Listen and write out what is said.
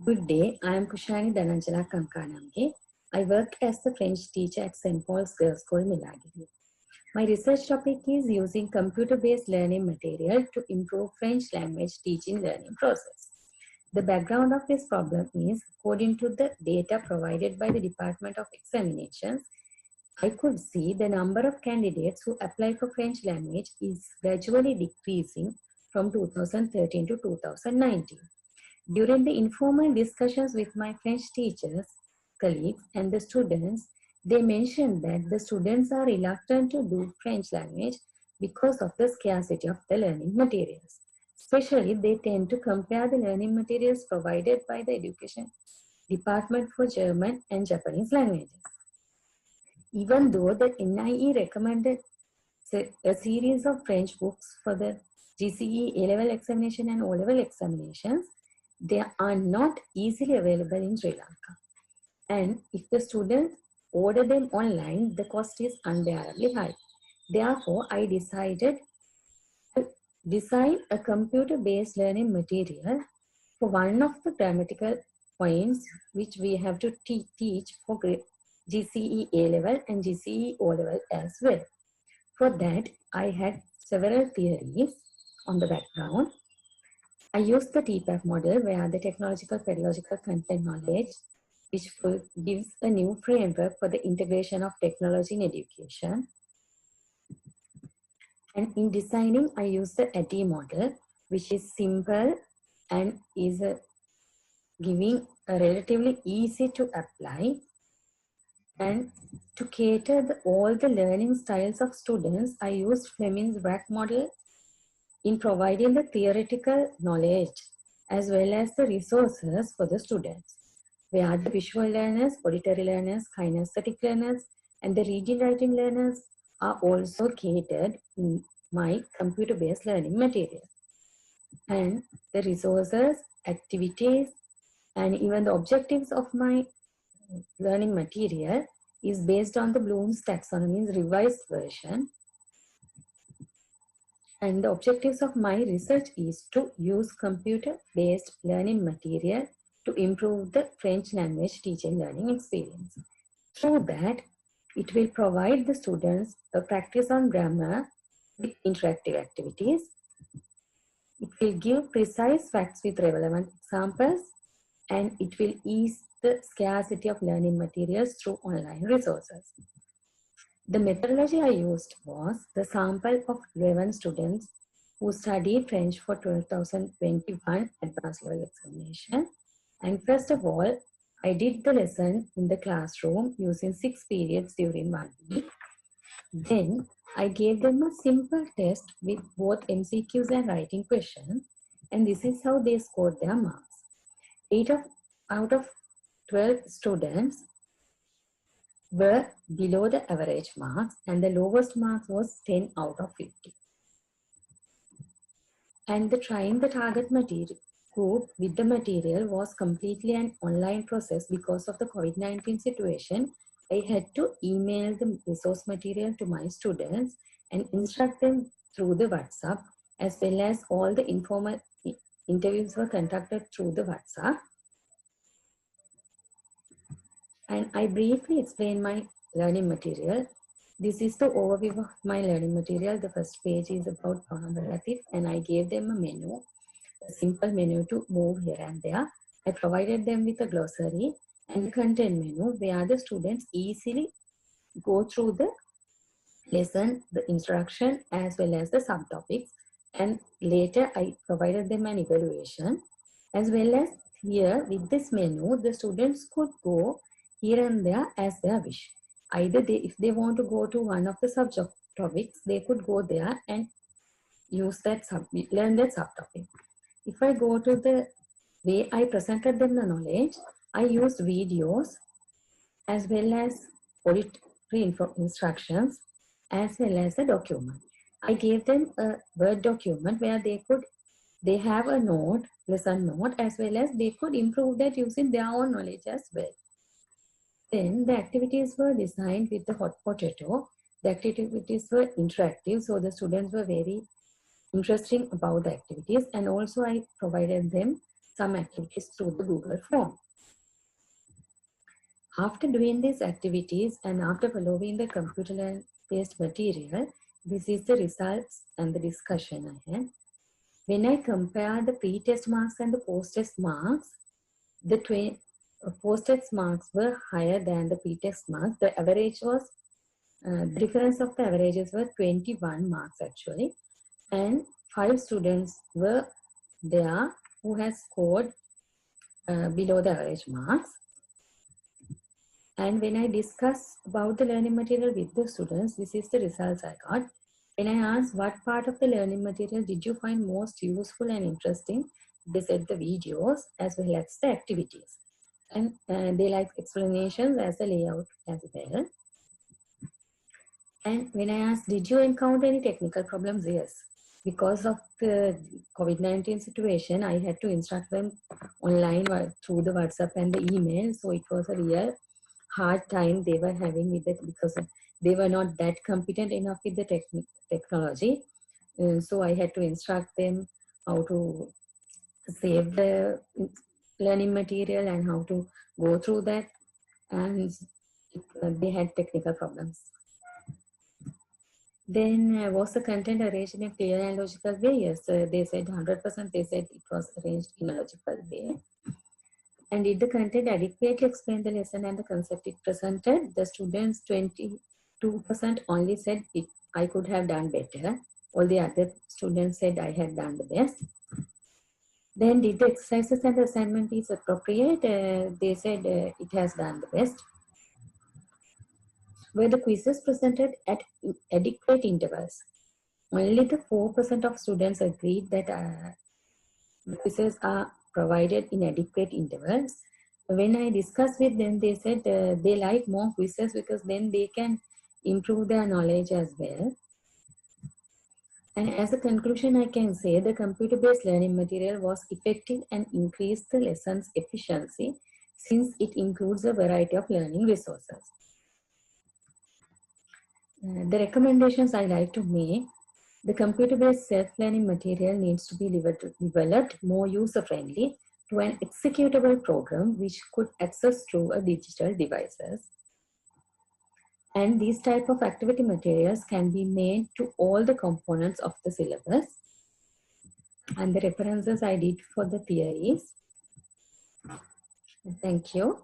Good day, I am Pushani Dhananjala Kankanamge. I work as the French teacher at St. Paul's Girls' School, Milagiri. My research topic is using computer-based learning material to improve French language teaching learning process. The background of this problem is, according to the data provided by the Department of Examinations, I could see the number of candidates who apply for French language is gradually decreasing from 2013 to 2019. During the informal discussions with my French teachers, colleagues, and the students, they mentioned that the students are reluctant to do French language because of the scarcity of the learning materials. Especially, they tend to compare the learning materials provided by the Education Department for German and Japanese languages. Even though the NIE recommended a series of French books for the GCE A-level examination and O-level examinations, they are not easily available in Sri Lanka. And if the students order them online, the cost is unbearably high. Therefore, I decided to design a computer-based learning material for one of the grammatical points which we have to teach for GCE A-level and GCE O-level as well. For that, I had several theories on the background. I used the TPAP model where the technological pedagogical content knowledge, which gives a new framework for the integration of technology in education. And in designing, I used the ATI model, which is simple and is giving a relatively easy to apply. And to cater all the learning styles of students, I used Fleming's RAC model in providing the theoretical knowledge as well as the resources for the students, where the visual learners, auditory learners, kinesthetic learners, and the reading writing learners are also catered in my computer-based learning material. And the resources, activities, and even the objectives of my learning material is based on the Bloom's Taxonomy's revised version. And the objectives of my research is to use computer-based learning material to improve the French language teaching learning experience. Through that, it will provide the students a practice on grammar with interactive activities. It will give precise facts with relevant examples, and it will ease the scarcity of learning materials through online resources. The methodology I used was the sample of 11 students who studied French for 2021 advanced level examination. And first of all, I did the lesson in the classroom using 6 periods during 1 week. Then I gave them a simple test with both MCQs and writing questions. And this is how they scored their marks. 8 out of 12 students were below the average marks, and the lowest marks was 10 out of 50. And the trying the target material group with the material was completely an online process because of the COVID-19 situation. I had to email the resource material to my students and instruct them through the WhatsApp, as well as all the informal interviews were conducted through the WhatsApp. And I briefly explain my learning material. This is the overview of my learning material. The first page is about pronoun relative, and I gave them a menu, a simple menu to move here and there. I provided them with a glossary and a content menu where the students easily go through the lesson, the instruction, as well as the subtopics. And later I provided them an evaluation, as well as here with this menu, the students could go here and there as their wish. Either if they want to go to one of the subject topics, they could go there and use that learn that subtopic. If I go to the way I presented them the knowledge, I used videos as well as auditory instructions as well as a document. I gave them a Word document where they have a note, lesson note, as well as they could improve that using their own knowledge as well. Then the activities were designed with the hot potato. The activities were interactive, so the students were very interesting about the activities, and also I provided them some activities through the Google form. After doing these activities and after following the computer-based material, this is the results and the discussion I had. When I compare the pre-test marks and the post-test marks, the post-test marks were higher than the pre-test marks. The average was, the difference of the averages were 21 marks actually. And 5 students were there who has scored below the average marks. And when I discuss about the learning material with the students, this is the results I got. When I asked what part of the learning material did you find most useful and interesting, they said the videos as well as the activities. And they like explanations as the layout as well. And when I asked, did you encounter any technical problems? Yes. Because of the COVID-19 situation, I had to instruct them online through the WhatsApp and the email. So it was a real hard time they were having with it because they were not that competent enough with the technology. So I had to instruct them how to save the learning material and how to go through that. And they had technical problems. Then was the content arranged in a clear and logical way? Yes, they said 100%. They said it was arranged in a logical way. And did the content adequately explain the lesson and the concept it presented? The students 22% only said I could have done better. All the other students said I had done the best. Then did the exercises and the assignment is appropriate? They said it has done the best. Were the quizzes presented at adequate intervals? Only the 4% of students agreed that the quizzes are provided in adequate intervals. When I discussed with them, they said they like more quizzes because then they can improve their knowledge as well. And as a conclusion, I can say the computer-based learning material was effective and increased the lesson's efficiency since it includes a variety of learning resources. The recommendations I like to make: the computer-based self-learning material needs to be developed more user-friendly to an executable program which could access through a digital devices. And these type of activity materials can be made to all the components of the syllabus. And the references I did for the theories. Thank you.